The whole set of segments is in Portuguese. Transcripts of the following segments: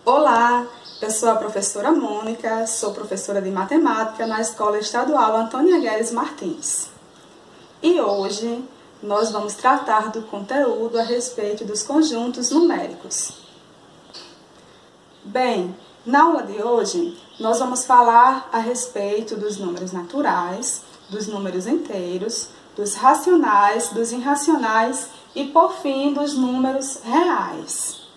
Olá, eu sou a professora Mônica, sou professora de matemática na Escola Estadual Antônia Guedes Martins. E hoje nós vamos tratar do conteúdo a respeito dos conjuntos numéricos. Bem, na aula de hoje nós vamos falar a respeito dos números naturais, dos números inteiros, dos racionais, dos irracionais e, por fim, dos números reais.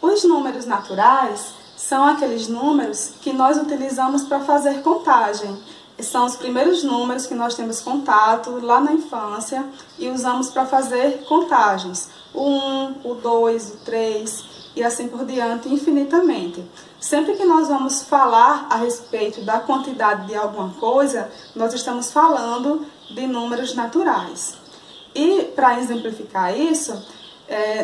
Os números naturais são aqueles números que nós utilizamos para fazer contagem. São os primeiros números que nós temos contato lá na infância e usamos para fazer contagens. O 1, o 2, o 3 e assim por diante, infinitamente. Sempre que nós vamos falar a respeito da quantidade de alguma coisa, nós estamos falando de números naturais. E para exemplificar isso,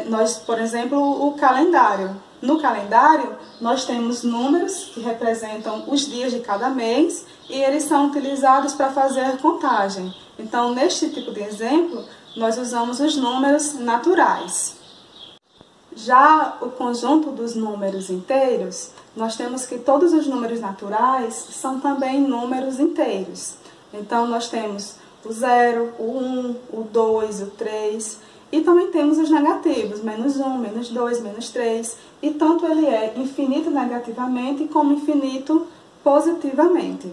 nós, por exemplo, o calendário. No calendário, nós temos números que representam os dias de cada mês e eles são utilizados para fazer a contagem. Então, neste tipo de exemplo, nós usamos os números naturais. Já o conjunto dos números inteiros, nós temos que todos os números naturais são também números inteiros. Então, nós temos o 0, o 1, o 2, o 3... E também temos os negativos, menos 1, menos 2, menos 3. E tanto ele é infinito negativamente como infinito positivamente,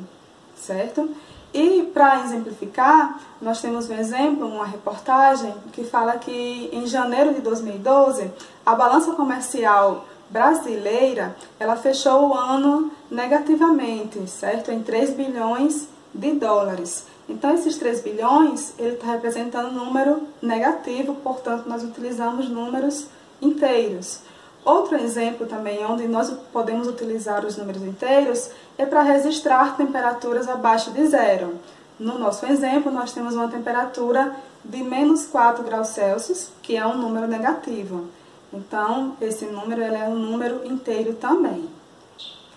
certo? E para exemplificar, nós temos um exemplo, uma reportagem, que fala que em janeiro de 2012, a balança comercial brasileira, ela fechou o ano negativamente, certo? Em 3 bilhões de dólares. Então, esses 3 bilhões, ele está representando um número negativo, portanto, nós utilizamos números inteiros. Outro exemplo também, onde nós podemos utilizar os números inteiros, é para registrar temperaturas abaixo de zero. No nosso exemplo, nós temos uma temperatura de menos 4 graus Celsius, que é um número negativo. Então, esse número ele é um número inteiro também.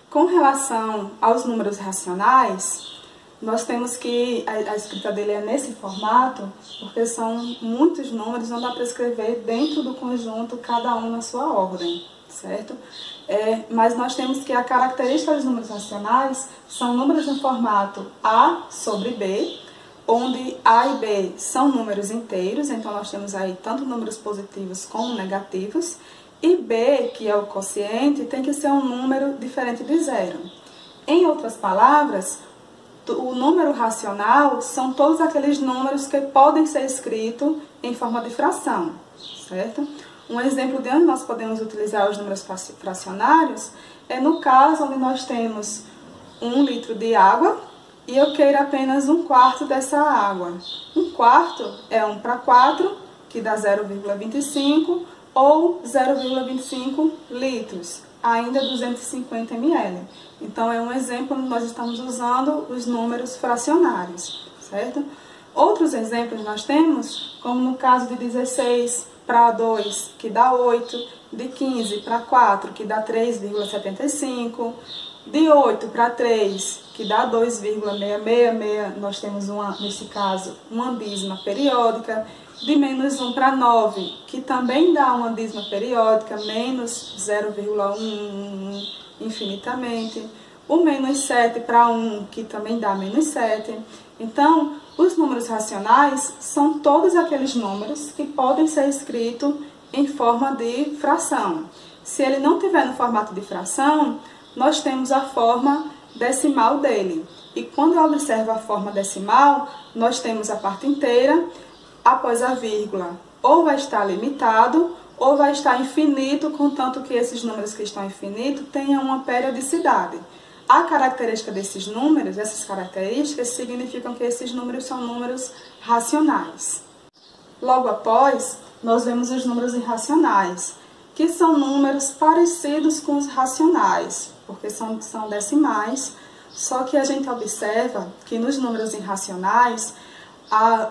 Com relação aos números racionais, nós temos que, a escrita dele é nesse formato, porque são muitos números, não dá para escrever dentro do conjunto, cada um na sua ordem, certo? Mas nós temos que a característica dos números racionais são números no formato A sobre B, onde A e B são números inteiros, então nós temos aí tanto números positivos como negativos, e B, que é o quociente, tem que ser um número diferente de zero. Em outras palavras, o número racional são todos aqueles números que podem ser escritos em forma de fração, certo? Um exemplo de onde nós podemos utilizar os números fracionários é no caso onde nós temos 1 litro de água e eu queiro apenas 1/4 dessa água. 1/4 é 1 para 4, que dá 0,25 ou 0,25 litros. Ainda 250 ml. Então, é um exemplo onde nós estamos usando os números fracionários, certo? Outros exemplos nós temos, como no caso de 16 para 2, que dá 8, de 15 para 4, que dá 3,75, de 8 para 3, que dá 2,666, nós temos, nesse caso, uma dízima periódica, de menos 1 para 9, que também dá uma dízima periódica, menos 0,1 infinitamente. O menos 7 para 1, que também dá menos 7. Então, os números racionais são todos aqueles números que podem ser escritos em forma de fração. Se ele não tiver no formato de fração, nós temos a forma decimal dele. E quando eu observo a forma decimal, nós temos a parte inteira, após a vírgula, ou vai estar limitado, ou vai estar infinito, contanto que esses números que estão infinitos tenham uma periodicidade. A característica desses números, essas características, significam que esses números são números racionais. Logo após, nós vemos os números irracionais, que são números parecidos com os racionais, porque são decimais, só que a gente observa que nos números irracionais,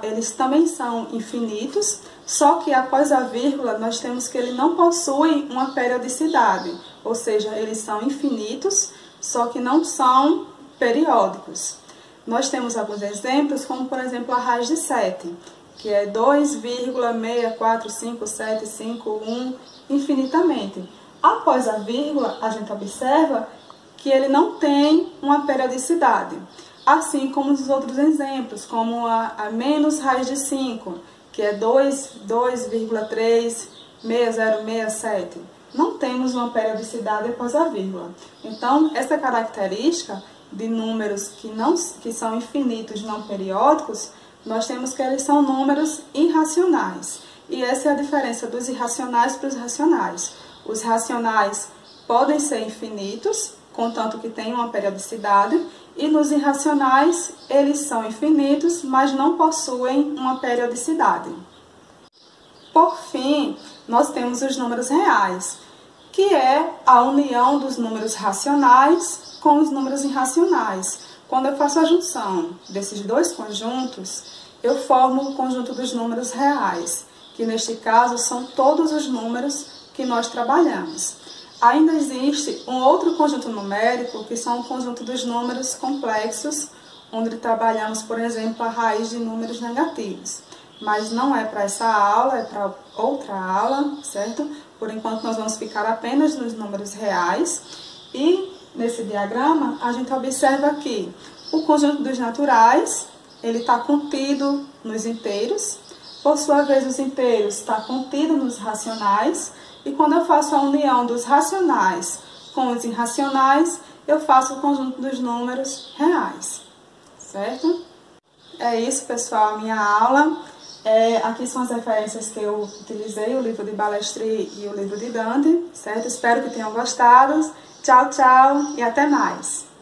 eles também são infinitos, só que após a vírgula nós temos que ele não possui uma periodicidade, ou seja, eles são infinitos, só que não são periódicos. Nós temos alguns exemplos, como por exemplo a raiz de 7, que é 2,6457751 infinitamente. Após a vírgula, a gente observa que ele não tem uma periodicidade, assim como os outros exemplos, como a menos raiz de 5, que é 2,36067. Não temos uma periodicidade após a vírgula. Então, essa característica de números que são infinitos não periódicos, nós temos que eles são números irracionais. E essa é a diferença dos irracionais para os racionais. Os racionais podem ser infinitos, contanto que tenham uma periodicidade, e nos irracionais eles são infinitos, mas não possuem uma periodicidade. Por fim, nós temos os números reais, que é a união dos números racionais com os números irracionais. Quando eu faço a junção desses dois conjuntos, eu formo o conjunto dos números reais, que neste caso são todos os números que nós trabalhamos. Ainda existe um outro conjunto numérico, que são o conjunto dos números complexos, onde trabalhamos, por exemplo, a raiz de números negativos. Mas não é para essa aula, é para outra aula, certo? Por enquanto nós vamos ficar apenas nos números reais. E nesse diagrama a gente observa que o conjunto dos naturais, ele está contido nos inteiros. Por sua vez, os inteiros estão contidos nos racionais. E quando eu faço a união dos racionais com os irracionais, eu faço o conjunto dos números reais, certo? É isso, pessoal, a minha aula. Aqui são as referências que eu utilizei, o livro de Balestri e o livro de Dante, certo? Espero que tenham gostado. Tchau, tchau e até mais!